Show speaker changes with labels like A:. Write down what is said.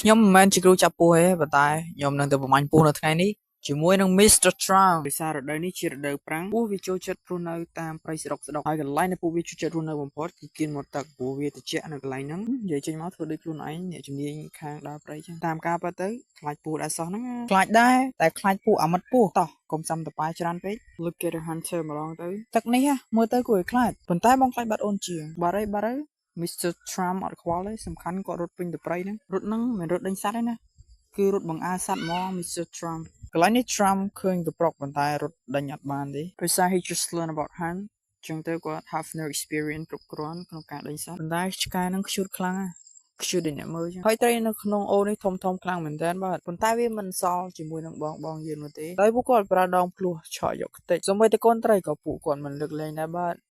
A: ខ្ញុំមិនមែនជាគ្រូចាប់ពស់ទេប៉ុន្តែខ្ញុំនឹងទៅប្រមាញ់ពស់នៅថ្ងៃនេះជាមួយនឹង Mr. Trump ដោយសាររដូវនេះជារដូវប្រាំងពស់វាចូលចិត្តរស់នៅតាមព្រៃស្រុកស្ដុកហើយកន្លែងដែលពស់វាចូលចិត្តរស់នៅបំផុតគឺគៀនមាត់ទឹកព្រោះវាត្រជាក់នៅកន្លែងហ្នឹងនិយាយចេញមកធ្វើដូចខ្លួនឯងអ្នកជំនាញខាងដើរព្រៃចឹងតាមការពិតទៅខ្លាចពស់ដែរសោះហ្នឹងខ្លាចដែរតែខ្លាចពស់អាម៉ិតពស់តោះកុំចាំតប៉ាច្រើនពេក Look at the hunter ម្ដងទៅទឹកនេះមើលទៅគួរឲ្យខ្លាចប៉ុន្តែបងខ្លាចបាត់អូនជាងបាត់អី Mr. Trump អត់ខ្វល់ទេសំខាន់គាត់រត់ពេញទៅព្រៃហ្នឹងរត់ហ្នឹងមិនមែនរត់ដេញសត្វទេណាគឺរត់បង្អើសត្វហ្មង Mr. Trump កន្លែងនេះ Trump ឃើញកប្រុកប៉ុន្តែរត់ដេញអត់បានទេដោយសារ he just learn about hunt ចឹងទៅគាត់ have no experience គ្រប់គ្រាន់ក្នុងការដេញសត្វប៉ុន្តែឆ្កែហ្នឹងខ្ជូតខ្លាំងណាស់ខ្ជូតដូចអ្នកមើលចឹងហើយត្រីនៅក្នុងអូនេះធំខ្លាំងមែនតើបាទប៉ុន្តែវាមិនសល់ជាមួយនឹងបងយើងនោះទេដោយពួកគាត់ប្រើដងភ្លោះឆក់យកខ្ទេចសូម្បីតែកូនត្រីក៏ពួកគាត់មិនលើកលែងដែរបាទ